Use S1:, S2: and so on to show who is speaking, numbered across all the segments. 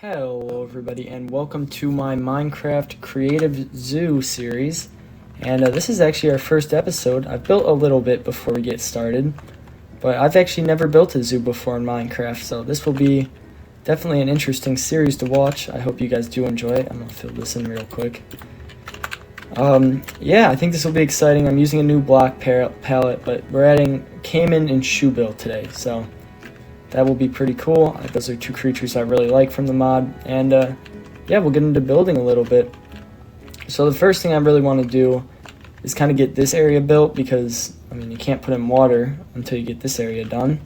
S1: Hello everybody and welcome to my Minecraft Creative Zoo series, and this is actually our first episode. I've built a little bit before we get started, but I've actually never built a zoo before in Minecraft, so this will be definitely an interesting series to watch. I hope you guys do enjoy it. I'm gonna fill this in real quick. Yeah, I think this will be exciting. I'm using a new block palette, but we're adding Caiman and Shoebill today, so that will be pretty cool. Those are two creatures I really like from the mod, and yeah, we'll get into building a little bit. So the first thing I really want to do is kind of get this area built, because I mean you can't put in water until you get this area done.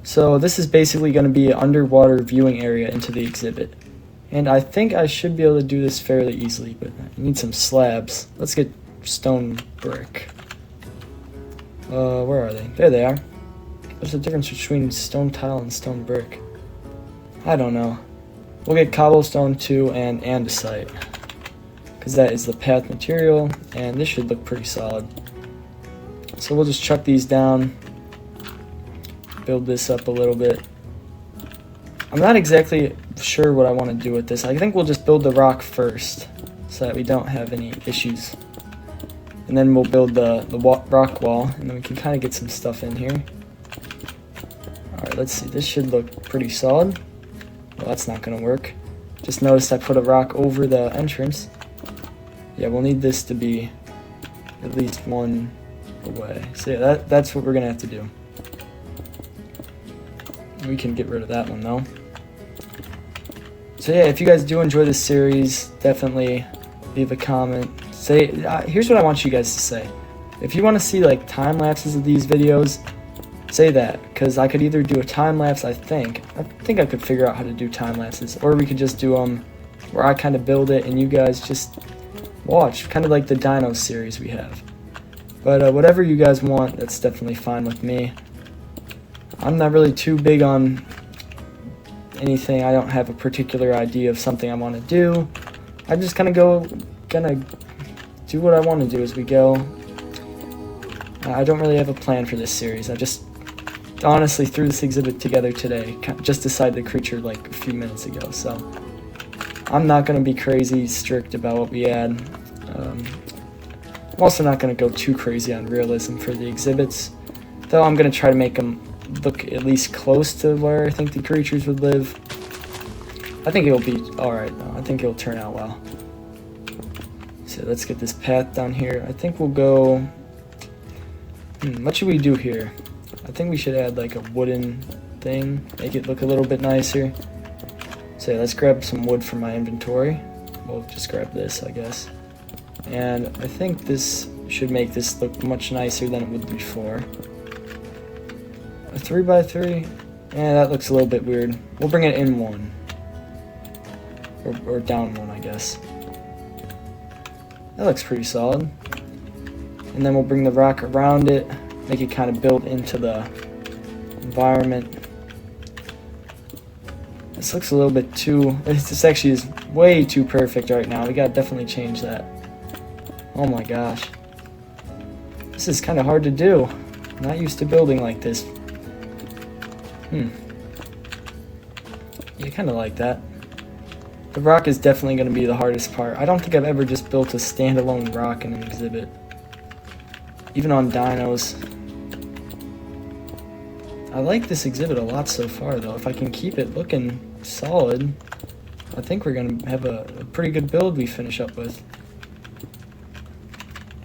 S1: So this is basically going to be an underwater viewing area into the exhibit, and I think I should be able to do this fairly easily, but I need some slabs. Let's get stone brick. Where are they? There they are. What's the difference between stone tile and stone brick? I don't know. We'll get cobblestone too and andesite, because that is the path material, and this should look pretty solid. So we'll just chuck these down, build this up a little bit. I'm not exactly sure what I want to do with this. I think we'll just build the rock first, so that we don't have any issues. And then we'll build the rock wall, and then we can kind of get some stuff in here. Alright, let's see. This should look pretty solid. Well, that's not going to work. Just noticed I put a rock over the entrance. Yeah, we'll need this to be at least one away. So yeah, that's what we're going to have to do. We can get rid of that one though. So yeah, if you guys do enjoy this series, definitely leave a comment. Here's what I want you guys to say. If you want to see like time lapses of these videos, say that, because I could either do a time lapse. I think I could figure out how to do time lapses, or we could just do them where I kind of build it and you guys just watch, kind of like the Dino series we have. But whatever you guys want, that's definitely fine with me. I'm not really too big on anything. I don't have a particular idea of something I want to do. I'm just gonna do what I want to do as we go. I don't really have a plan for this series. I just honestly threw this exhibit together today. Just decided the creature like a few minutes ago, so I'm not going to be crazy strict about what we add. I'm also not going to go too crazy on realism for the exhibits, though I'm going to try to make them look at least close to where I think the creatures would live. I think it'll be alright though. I think it'll turn out well. So let's get this path down here. I think we'll go... what should we do here? I think we should add like a wooden thing, make it look a little bit nicer. So yeah, let's grab some wood from my inventory. We'll just grab this, I guess. And I think this should make this look much nicer than it would before. A 3x3? Yeah, that looks a little bit weird. We'll bring it in one. Or down one, I guess. That looks pretty solid. And then we'll bring the rock around it, make it kind of built into the environment. This looks a little bit too... This actually is way too perfect right now. We gotta definitely change that. Oh my gosh. This is kind of hard to do. I'm not used to building like this. Yeah, kind of like that. The rock is definitely going to be the hardest part. I don't think I've ever just built a standalone rock in an exhibit. Even on dinos. I like this exhibit a lot so far though. If I can keep it looking solid, I think we're going to have a pretty good build we finish up with.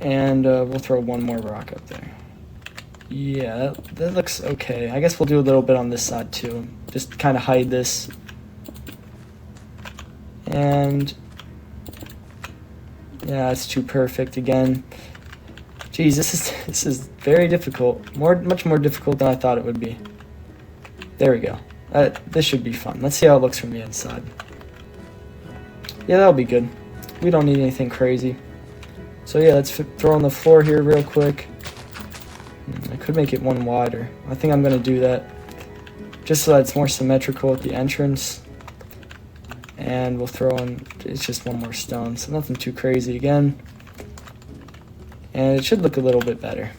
S1: And we'll throw one more rock up there. Yeah, that looks okay. I guess we'll do a little bit on this side too. Just kind of hide this. And yeah, it's too perfect again. Jeez, this is very difficult. Much more difficult than I thought it would be. There we go. This should be fun. Let's see how it looks from the inside. Yeah, that'll be good. We don't need anything crazy. So yeah, let's throw on the floor here real quick. I could make it one wider. I think I'm going to do that, just so that it's more symmetrical at the entrance. And we'll throw in, it's just one more stone, so nothing too crazy again. And it should look a little bit better.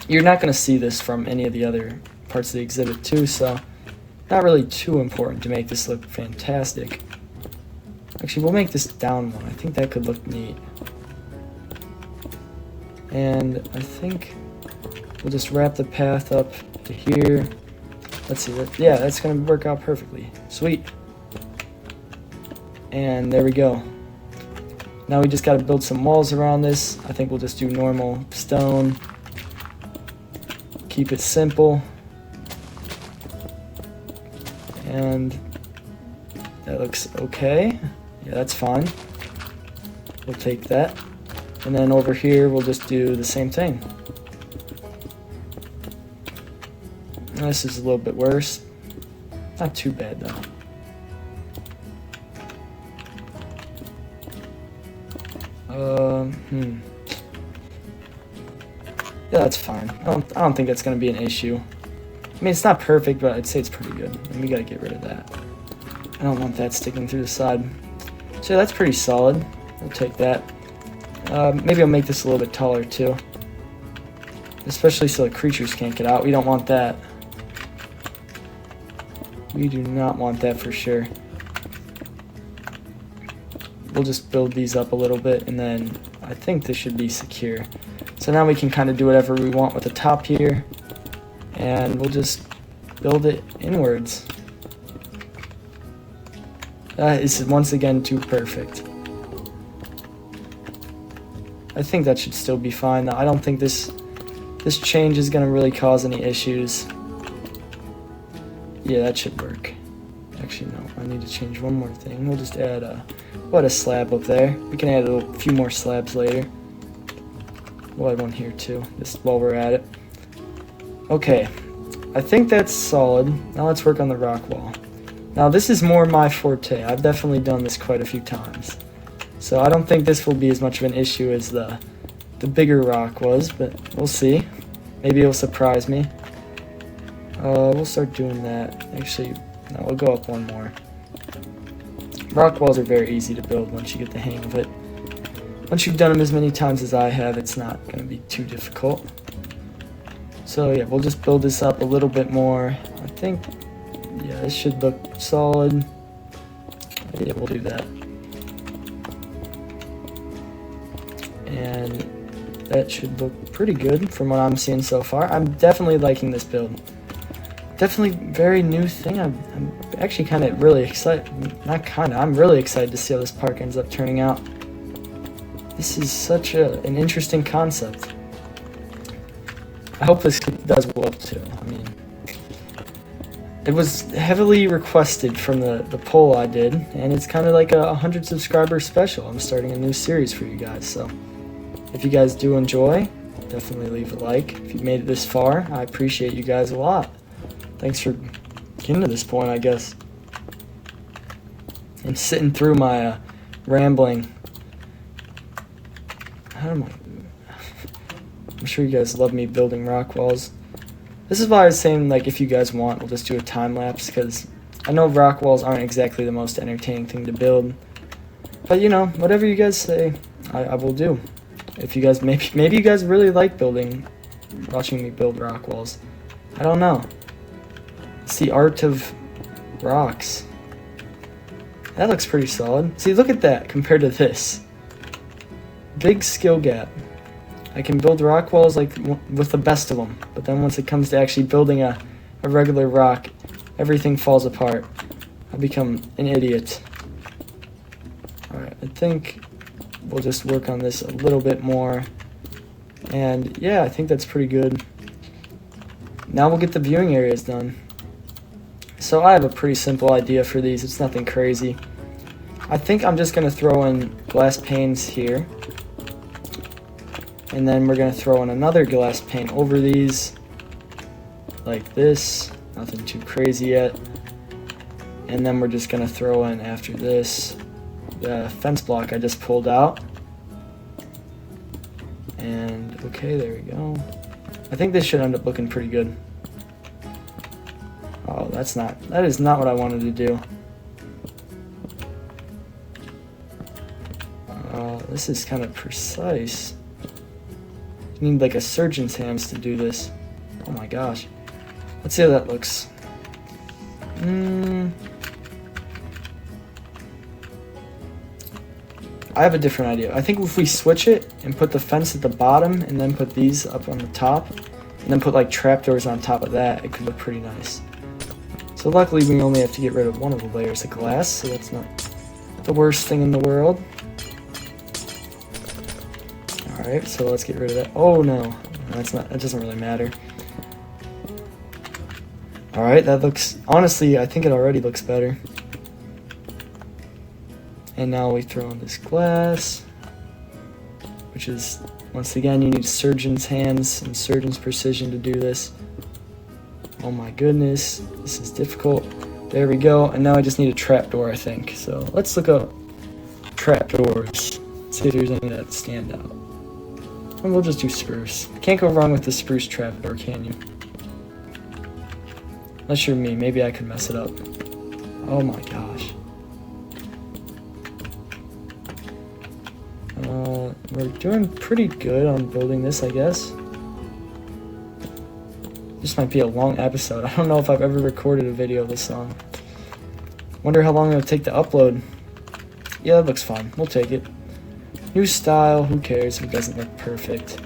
S1: You're not going to see this from any of the other parts of the exhibit too, so not really too important to make this look fantastic. Actually, we'll make this down one. I think that could look neat. And I think we'll just wrap the path up to here. Let's see, yeah, that's gonna work out perfectly. Sweet. And there we go. Now we just gotta build some walls around this. I think we'll just do normal stone. Keep it simple. And that looks okay. Yeah, that's fine. We'll take that. And then over here, we'll just do the same thing. And this is a little bit worse. Not too bad though. Yeah, that's fine. I don't think that's gonna be an issue. I mean, it's not perfect, but I'd say it's pretty good. And we gotta get rid of that. I don't want that sticking through the side. So that's pretty solid. I'll take that. Maybe I'll make this a little bit taller too. Especially so the creatures can't get out. We don't want that. We do not want that for sure. We'll just build these up a little bit, and then I think this should be secure. So now we can kind of do whatever we want with the top here, and we'll just build it inwards. That is once again too perfect. I think that should still be fine. I don't think this change is going to really cause any issues. Yeah, that should work. Actually, no, I need to change one more thing. We'll just add a slab up there. We can add a few more slabs later. We'll add one here too, just while we're at it. Okay, I think that's solid. Now let's work on the rock wall. Now this is more my forte. I've definitely done this quite a few times. So I don't think this will be as much of an issue as the bigger rock was, but we'll see. Maybe it'll surprise me. We'll start doing that. Actually, no, we'll go up one more. Rock walls are very easy to build once you get the hang of it. Once you've done them as many times as I have, it's not going to be too difficult. So yeah, we'll just build this up a little bit more. I think, yeah, this should look solid. Yeah, we'll do that. And that should look pretty good from what I'm seeing so far. I'm definitely liking this build. Definitely very new thing. I'm actually kind of really excited. Not kind of, I'm really excited to see how this park ends up turning out. This is such an interesting concept. I hope this does well too. I mean, it was heavily requested from the poll I did, and it's kind of like a 100 subscriber special. I'm starting a new series for you guys, so if you guys do enjoy, definitely leave a like. If you've made it this far, I appreciate you guys a lot. Thanks for getting to this point, I guess. And sitting through my rambling. I'm sure you guys love me building rock walls. This is why I was saying, like, if you guys want, we'll just do a time lapse, because I know rock walls aren't exactly the most entertaining thing to build. But you know, whatever you guys say, I will do. If you guys maybe you guys really like watching me build rock walls. I don't know. It's the art of rocks. That looks pretty solid. See, look at that compared to this. Big skill gap. I can build rock walls like with the best of them, but then once it comes to actually building a regular rock, everything falls apart. I become an idiot. Alright, I think we'll just work on this a little bit more. And yeah, I think that's pretty good. Now we'll get the viewing areas done. So I have a pretty simple idea for these. It's nothing crazy. I think I'm just going to throw in glass panes here. And then we're going to throw in another glass pane over these. Like this. Nothing too crazy yet. And then we're just going to throw in after this the fence block I just pulled out. And okay, there we go. I think this should end up looking pretty good. Oh, that is not what I wanted to do. This is kind of precise. You need like a surgeon's hands to do this. Oh my gosh. Let's see how that looks. I have a different idea. I think if we switch it and put the fence at the bottom and then put these up on the top and then put like trapdoors on top of that, it could look pretty nice. So luckily we only have to get rid of one of the layers of glass, so that's not the worst thing in the world. Alright, so let's get rid of that. Oh no, that doesn't really matter. Alright, that looks, honestly, I think it already looks better. And now we throw in this glass, which is, once again, you need surgeon's hands and surgeon's precision to do this. Oh my goodness, this is difficult. There we go, and now I just need a trapdoor, I think. So let's look up trapdoors, see if there's any that stand out. And we'll just do spruce. Can't go wrong with the spruce trapdoor, can you? Unless you're me, maybe I could mess it up. Oh my gosh. We're doing pretty good on building this, I guess. This might be a long episode. I don't know if I've ever recorded a video of this song. Wonder how long it'll take to upload. Yeah, that looks fine. We'll take it. New style, who cares if it doesn't look perfect.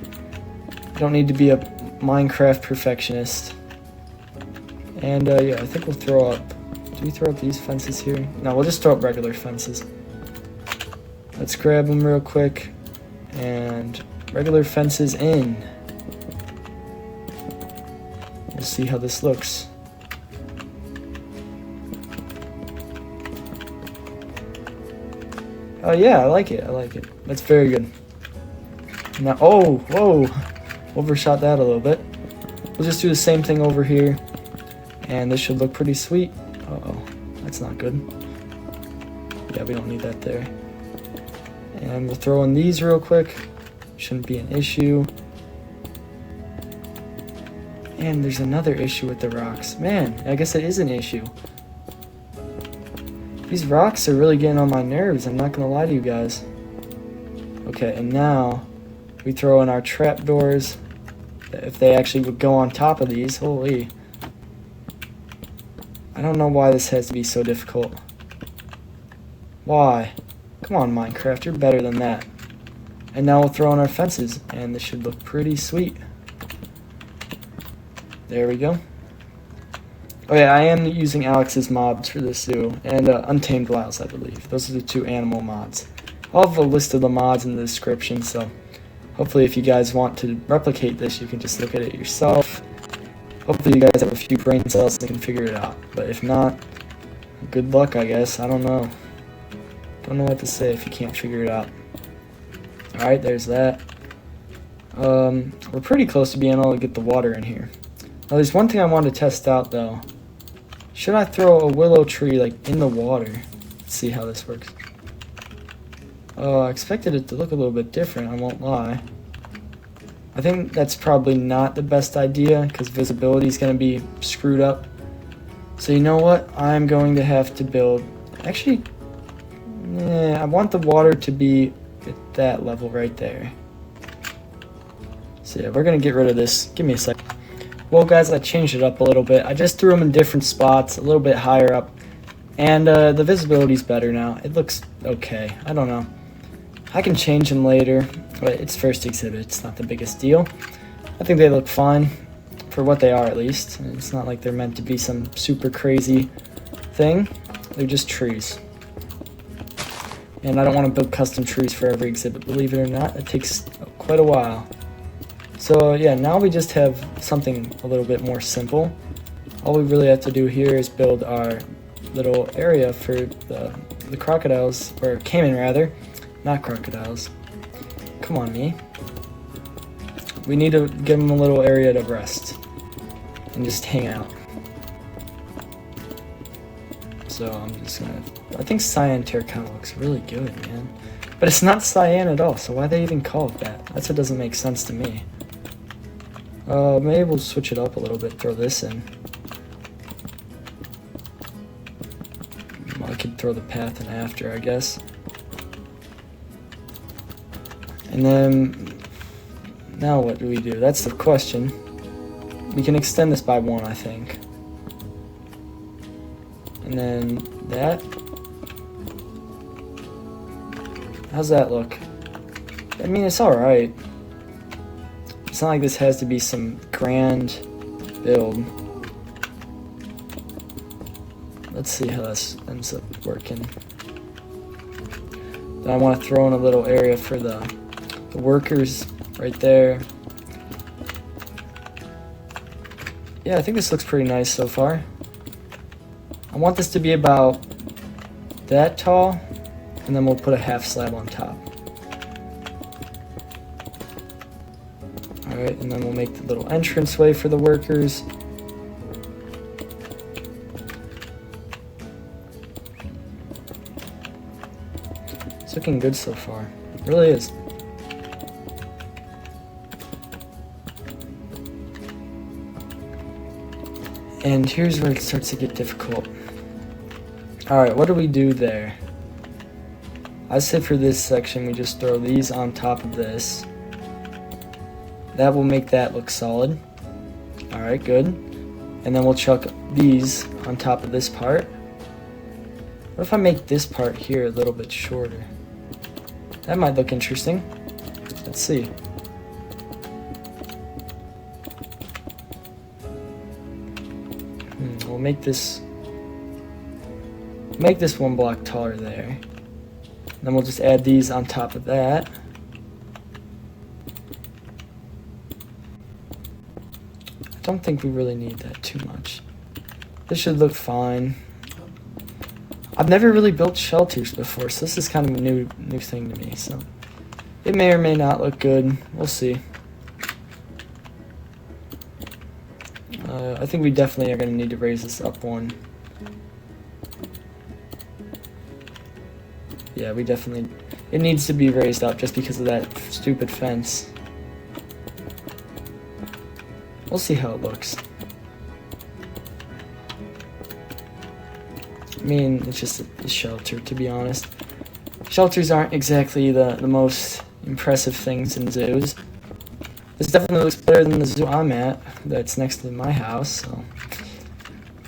S1: You don't need to be a Minecraft perfectionist. And yeah, I think we'll throw up... Do we throw up these fences here? No, we'll just throw up regular fences. Let's grab them real quick. And regular fences in. We'll see how this looks. Oh yeah, I like it. I like it. That's very good. Now, oh, whoa, overshot that a little bit. We'll just do the same thing over here, and this should look pretty sweet. Uh-oh, that's not good. Yeah, we don't need that there. And we'll throw in these real quick. Shouldn't be an issue. And there's another issue with the rocks. Man, I guess it is an issue. These rocks are really getting on my nerves, I'm not gonna lie to you guys. Okay, and now we throw in our trapdoors. If they actually would go on top of these, holy. I don't know why this has to be so difficult. Why? Come on, Minecraft, you're better than that. And now we'll throw in our fences, and this should look pretty sweet. There we go. Oh yeah, I am using Alex's mods for this zoo, and Untamed Wilds, I believe. Those are the two animal mods. I'll have a list of the mods in the description, so hopefully if you guys want to replicate this, you can just look at it yourself. Hopefully you guys have a few brain cells and can figure it out. But if not, good luck, I guess. I don't know. Don't know what to say if you can't figure it out. Alright, there's that. We're pretty close to being able to get the water in here. Now there's one thing I wanted to test out though. Should I throw a willow tree like in the water? Let's see how this works. I expected it to look a little bit different, I won't lie. I think that's probably not the best idea because visibility is going to be screwed up. So you know what? I'm going to have to build... Actually, I want the water to be at that level right there. So yeah, we're going to get rid of this. Give me a sec. Well guys, I changed it up a little bit. I just threw them in different spots, a little bit higher up. And the visibility's better now. It looks okay. I don't know. I can change them later, but it's first exhibit. It's not the biggest deal. I think they look fine, for what they are at least. It's not like they're meant to be some super crazy thing. They're just trees. And I don't want to build custom trees for every exhibit, believe it or not. It takes quite a while. So yeah, now we just have something a little bit more simple. All we really have to do here is build our little area for the crocodiles, or caiman rather, not crocodiles. Come on, me. We need to give them a little area to rest and just hang out. So I'm just gonna, I think cyan terracotta looks really good, man. But it's not cyan at all, so why they even call it that? That's what doesn't make sense to me. Maybe we'll switch it up a little bit, throw this in. Well, I could throw the path in after, I guess. And then, now what do we do? That's the question. We can extend this by one, I think. And then that. How's that look? I mean, it's alright. It's not like this has to be some grand build. Let's see how this ends up working. Then I want to throw in a little area for the workers right there. Yeah, I think this looks pretty nice so far. I want this to be about that tall, and then we'll put a half slab on top. Alright, and then we'll make the little entranceway for the workers. It's looking good so far. It really is. And here's where it starts to get difficult. Alright, what do we do there? I say for this section we just throw these on top of this. That will make that look solid. Alright, good. And then we'll chuck these on top of this part. What if I make this part here a little bit shorter? That might look interesting. Let's see. We'll make this one block taller there. Then we'll just add these on top of that. I don't think we really need that too much. This should look fine. I've never really built shelters before, so this is kind of a new thing to me. So it may or may not look good. We'll see. I think we definitely are going to need to raise this up one. Yeah, we definitely... It needs to be raised up just because of that stupid fence. We'll see how it looks. I mean, it's just a shelter, to be honest. Shelters aren't exactly the most impressive things in zoos. This definitely looks better than the zoo I'm at, that's next to my house, so...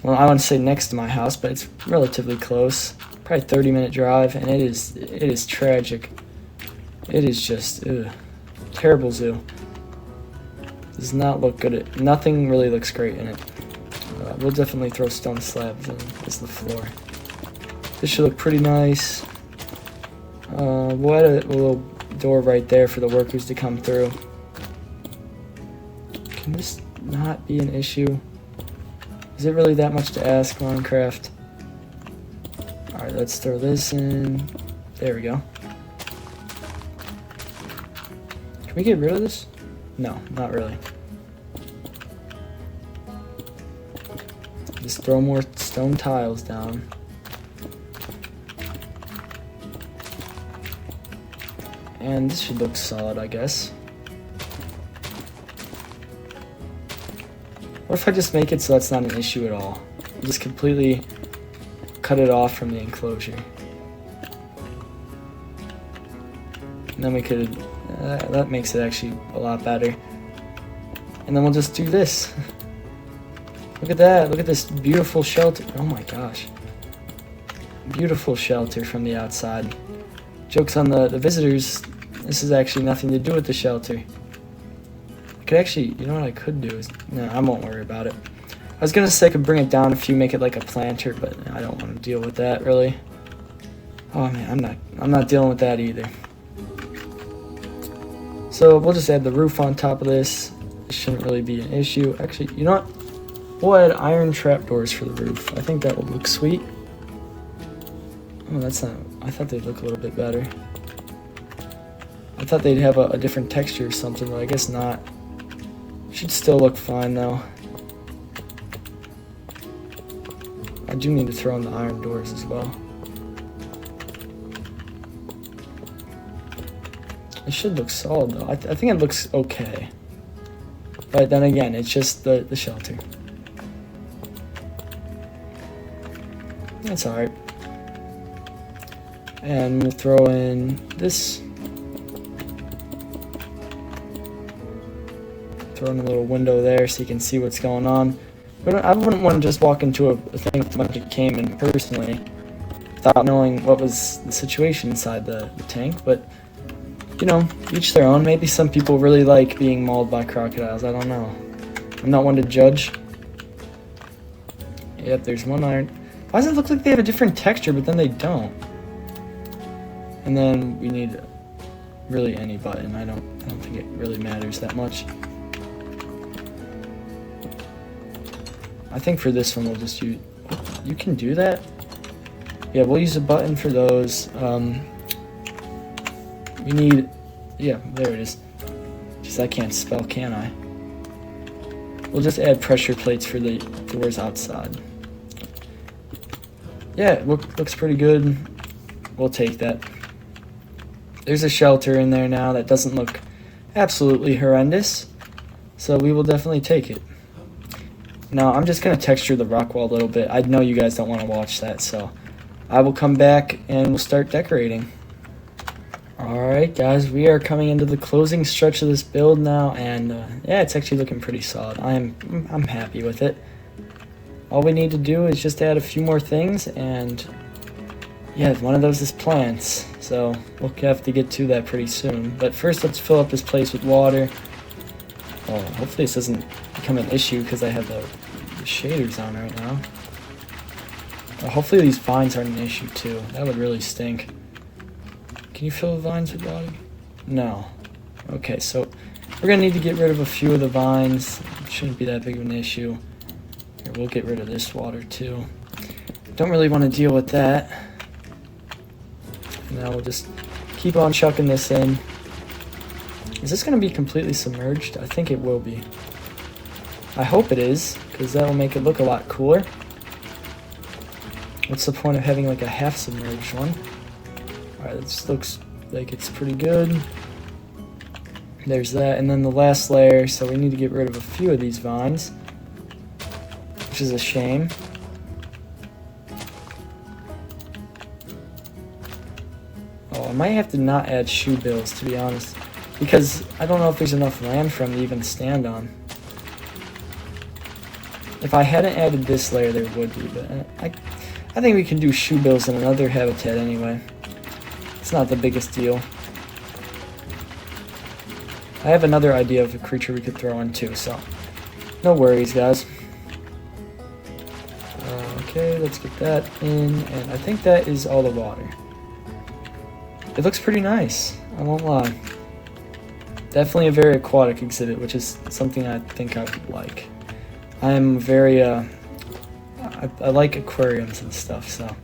S1: Well, I wouldn't say next to my house, but it's relatively close. Probably 30-minute drive, and it is tragic. It is just, terrible zoo. Does not look good. Nothing really looks great in it. We'll definitely throw stone slabs in as the floor. This should look pretty nice. We'll add a little door right there for the workers to come through. Can this not be an issue? Is it really that much to ask, Minecraft? Alright, let's throw this in. There we go. Can we get rid of this? No, not really. Just throw more stone tiles down. And this should look solid, I guess. What if I just make it so that's not an issue at all? Just completely cut it off from the enclosure. And then we could, that makes it actually a lot better. And then we'll just do this. Look at that, look at this beautiful shelter. Oh my gosh. Beautiful shelter from the outside. Joke's on the visitors, this has actually nothing to do with the shelter. I could actually, you know what I could do is, no, I won't worry about it. I was gonna say I could bring it down if you make it like a planter, but I don't want to deal with that really. Oh man, I'm not dealing with that either. So we'll just add the roof on top of this. It shouldn't really be an issue. Actually, you know what? We'll add iron trapdoors for the roof. I think that will look sweet. Oh, that's not, I thought they'd look a little bit better. I thought they'd have a different texture or something, but I guess not. Should still look fine though. I do need to throw in the iron doors as well. It should look solid though. I think it looks okay. But then again, it's just the shelter. That's alright. And we'll throw in this. Throw in a little window there so you can see what's going on. I wouldn't want to just walk into a thing with a bunch of Caiman personally without knowing what was the situation inside the tank, but you know, each their own. Maybe some people really like being mauled by crocodiles, I don't know. I'm not one to judge. Yep, there's one iron. Why does it look like they have a different texture, but then they don't? And then we need really any button. I don't think it really matters that much. I think for this one we'll just use... You can do that? Yeah, we'll use a button for those. We need... Yeah, there it is. Just I can't spell, can I? We'll just add pressure plates for the doors outside. Yeah, it looks pretty good. We'll take that. There's a shelter in there now that doesn't look absolutely horrendous, so we will definitely take it. Now, I'm just going to texture the rock wall a little bit. I know you guys don't want to watch that, so I will come back and we'll start decorating. Alright guys, we are coming into the closing stretch of this build now, and yeah, it's actually looking pretty solid. I'm happy with it. All we need to do is just add a few more things, and yeah, one of those is plants, so we'll have to get to that pretty soon. But first, let's fill up this place with water. Oh, hopefully this doesn't become an issue because I have the shaders on right now. Hopefully these vines aren't an issue too. That would really stink. Can you fill the vines with water? No. Okay, so we're gonna need to get rid of a few of the vines. It shouldn't be that big of an issue. Here, we'll get rid of this water too. Don't really want to deal with that. Now we'll just keep on chucking this in. Is this gonna be completely submerged? I think it will be. I hope it is, because that'll make it look a lot cooler. What's the point of having like a half submerged one? Alright, this looks like it's pretty good. There's that, and then the last layer, so we need to get rid of a few of these vines, which is a shame. Oh, I might have to not add shoe bills, to be honest, because I don't know if there's enough land for them to even stand on. If I hadn't added this layer, there would be, but I think we can do shoe bills in another habitat anyway. It's not the biggest deal. I have another idea of a creature we could throw in too, so no worries, guys. Okay, let's get that in, and I think that is all the water. It looks pretty nice, I won't lie. Definitely a very aquatic exhibit, which is something I think I would like. I am very, I like aquariums and stuff, so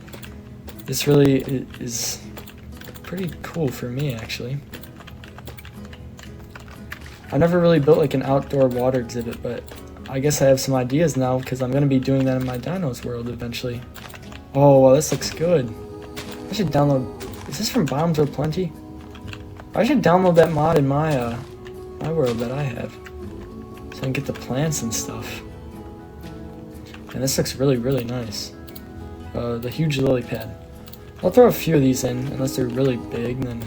S1: this really is pretty cool for me, actually. I never really built like an outdoor water exhibit, but I guess I have some ideas now because I'm going to be doing that in my dinos world eventually. Oh, well, this looks good. I should download... Is this from Bombs or Plenty? I should download that mod in my my world that I have, so I can get the plants and stuff. And this looks really, really nice. The huge lily pad. I'll throw a few of these in, unless they're really big, then...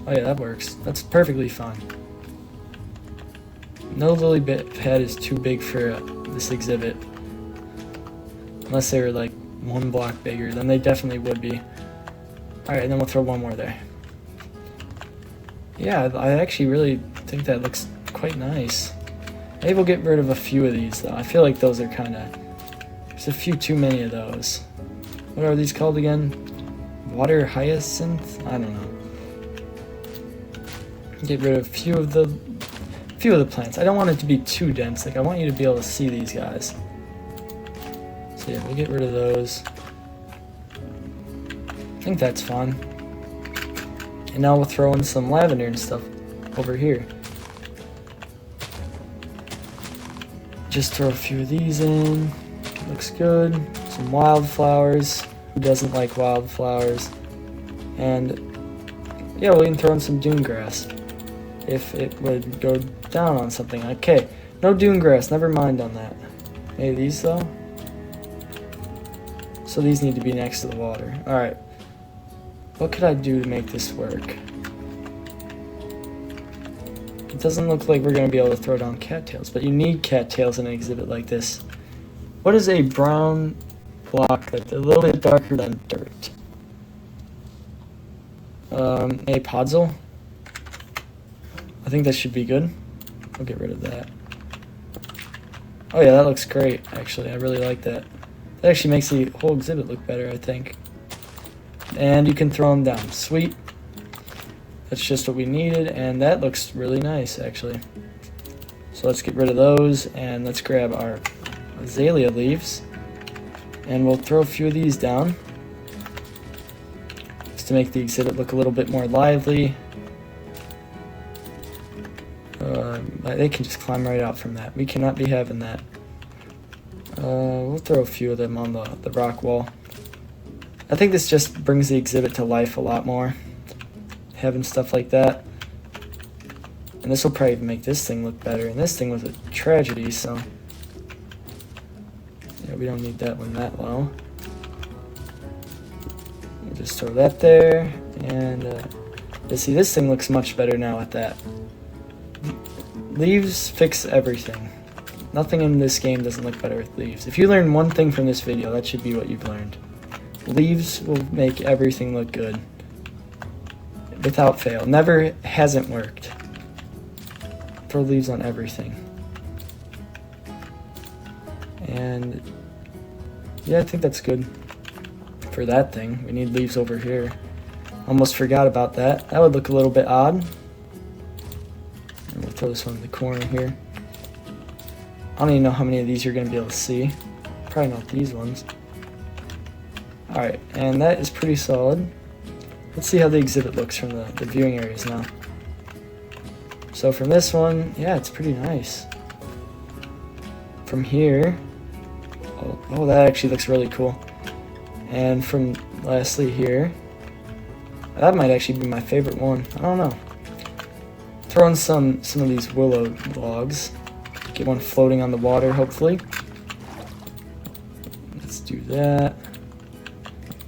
S1: Oh yeah, that works. That's perfectly fine. No lily pad is too big for this exhibit. Unless they were like one block bigger, then they definitely would be. Alright, and then we'll throw one more there. Yeah, I actually really think that looks quite nice. Maybe we'll get rid of a few of these though. I feel like those are kind of... There's a few too many of those. What are these called again? Water hyacinth? I don't know. Get rid of a few of the plants. I don't want it to be too dense. Like, I want you to be able to see these guys. So yeah, we'll get rid of those. I think that's fine. And now we'll throw in some lavender and stuff over here. Just throw a few of these in. Looks good. Some wildflowers. Who doesn't like wildflowers? And yeah, we can throw in some dune grass if it would go down on something. Okay, no dune grass, never mind on that. Maybe these though? So these need to be next to the water. Alright. What could I do to make this work? It doesn't look like we're going to be able to throw down cattails, but you need cattails in an exhibit like this. What is a brown block that's a little bit darker than dirt? A podzol? I think that should be good. I'll get rid of that. Oh yeah, that looks great, actually. I really like that. That actually makes the whole exhibit look better, I think. And you can throw them down. Sweet. That's just what we needed, and that looks really nice, actually. So let's get rid of those, and let's grab our azalea leaves. And we'll throw a few of these down, just to make the exhibit look a little bit more lively. They can just climb right out from that. We cannot be having that. We'll throw a few of them on the rock wall. I think this just brings the exhibit to life a lot more, having stuff like that. And this will probably make this thing look better. And this thing was a tragedy, so yeah, we don't need that one that low. We'll just throw that there, and you see, this thing looks much better now with that. Leaves fix everything. Nothing in this game doesn't look better with leaves. If you learn one thing from this video, that should be what you've learned. Leaves will make everything look good. Without fail. Never hasn't worked. Throw leaves on everything. And yeah, I think that's good for that thing. We need leaves over here. Almost forgot about that. That would look a little bit odd. And we'll throw this one in the corner here. I don't even know how many of these you're going to be able to see. Probably not these ones. Alright, and that is pretty solid. Let's see how the exhibit looks from the viewing areas now. So from this one, yeah, it's pretty nice. From here, oh, that actually looks really cool. And from lastly here, that might actually be my favorite one. I don't know. Throw in some of these willow logs. Get one floating on the water, hopefully. Let's do that.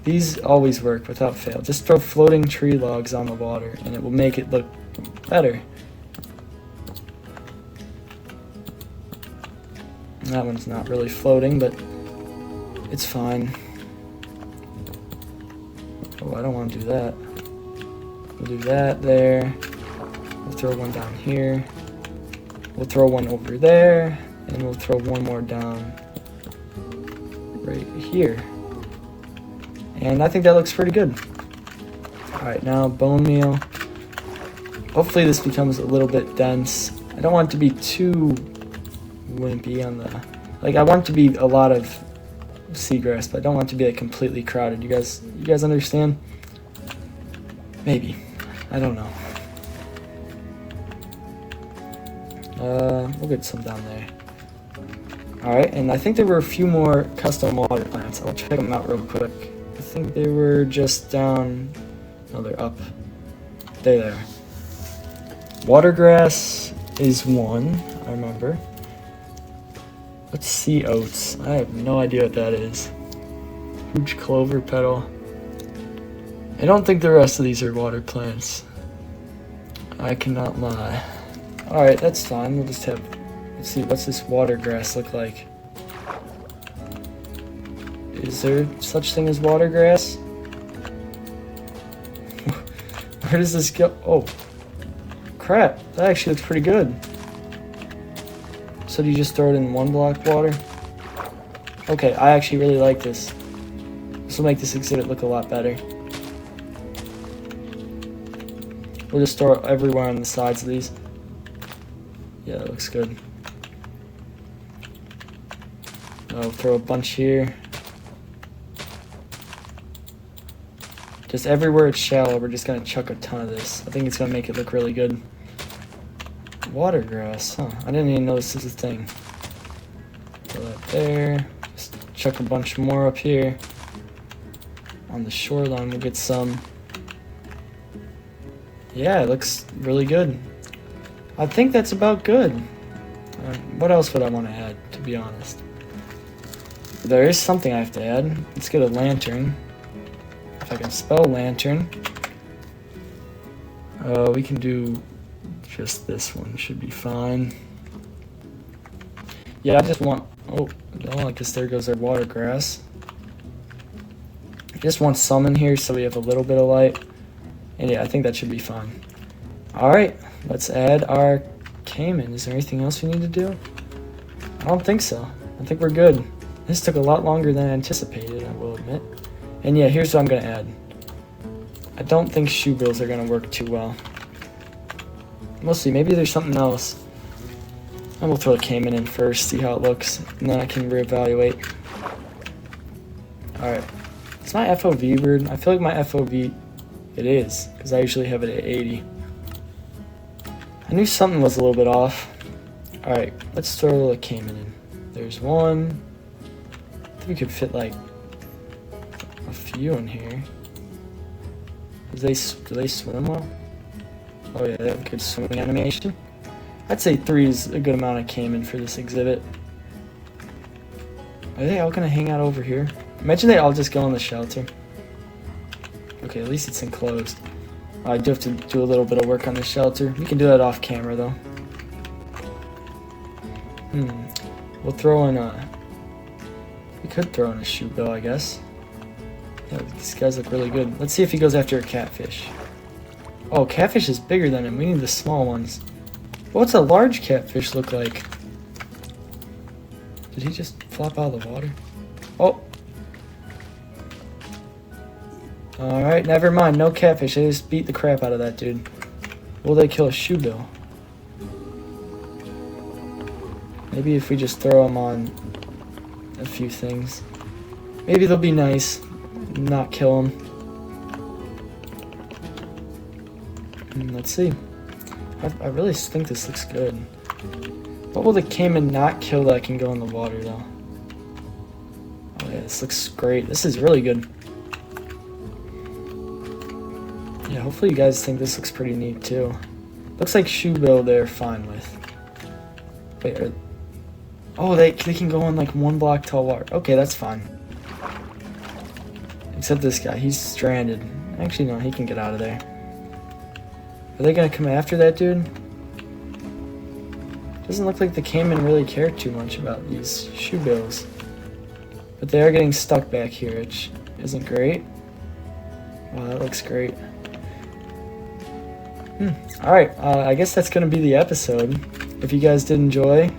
S1: These always work without fail. Just throw floating tree logs on the water and it will make it look better. That one's not really floating, but it's fine. Oh, I don't want to do that. We'll do that there. We'll throw one down here. We'll throw one over there. And we'll throw one more down right here. And I think that looks pretty good. Alright, now bone meal. Hopefully this becomes a little bit dense. I don't want it to be too wimpy on the... Like, I want it to be a lot of seagrass, but I don't want it to be like completely crowded. You guys understand? Maybe. I don't know. We'll get some down there. Alright, and I think there were a few more custom water plants. I'll check them out real quick. I think they were just down... No, they're up. There they are. Watergrass is one, I remember. Let's see oats. I have no idea what that is. Huge clover petal. I don't think the rest of these are water plants. I cannot lie. Alright, that's fine. We'll just have... Let's see, what's this water grass look like? Is there such thing as water grass? Where does this go? Oh. Crap. That actually looks pretty good. So do you just throw it in one block water? Okay, I actually really like this. This will make this exhibit look a lot better. We'll just throw it everywhere on the sides of these. Yeah, that looks good. I'll throw a bunch here. Just everywhere it's shallow, we're just gonna chuck a ton of this. I think it's gonna make it look really good. Water grass, huh? I didn't even know this is a thing. Throw that there. Just chuck a bunch more up here. On the shoreline, we'll get some. Yeah, it looks really good. I think that's about good. What else would I want to add, to be honest? There is something I have to add. Let's get a lantern. If I can spell lantern. We can do just this one, should be fine. Yeah, I just want Oh, no, I guess there goes our water grass. Just want some in here so we have a little bit of light. And yeah, I think that should be fine. Alright, let's add our Caiman. Is there anything else we need to do? I don't think so. I think we're good. This took a lot longer than I anticipated, I will admit. And yeah, here's what I'm going to add. I don't think shoe bills are going to work too well. We'll see. Maybe there's something else. I'm going to throw the Caiman in first, see how it looks, and then I can reevaluate. Alright. Is my FOV weird? I feel like my FOV... It is, because I usually have it at 80. I knew something was a little bit off. Alright, let's throw the Caiman in. There's one. I think we could fit like a few in here. Do they swim well? Oh yeah, they have a good swimming animation. I'd say 3 is a good amount of Caiman for this exhibit. Are they all gonna hang out over here? Imagine they all just go in the shelter. Okay, at least it's enclosed. I do have to do a little bit of work on the shelter. We can do that off camera though. We'll throw in a... We could throw in a shoe bill, I guess. Yeah, these guys look really good. Let's see if he goes after a catfish. Oh, catfish is bigger than him. We need the small ones. What's a large catfish look like? Did he just flop out of the water? Oh! Alright, never mind. No catfish. They just beat the crap out of that dude. Will they kill a shoe bill? Maybe if we just throw them on a few things. Maybe they'll be nice. Not kill them. Let's see. I really think this looks good. What will the Caiman not kill that can go in the water though? Oh yeah, this looks great. This is really good. Yeah, hopefully you guys think this looks pretty neat too. Looks like shoe bill they're fine with. Wait, oh, they can go in like 1 block tall water. Okay, that's fine. Except this guy, he's stranded. Actually, no, he can get out of there. Are they gonna come after that dude? Doesn't look like the Caiman really care too much about these shoe bills. But they are getting stuck back here, which isn't great. Wow, that looks great. Alright, I guess that's gonna be the episode. If you guys did enjoy,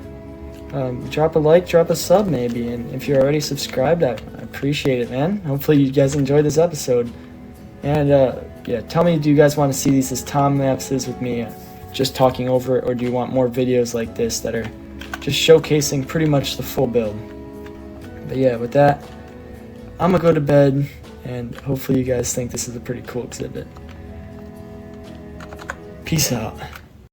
S1: drop a like, drop a sub maybe, and if you're already subscribed, I appreciate it, man. Hopefully you guys enjoyed this episode. And yeah, tell me, do you guys want to see these as time lapses with me just talking over it, or do you want more videos like this that are just showcasing pretty much the full build? But yeah, with that, I'm gonna go to bed, and hopefully you guys think this is a pretty cool exhibit. Peace out.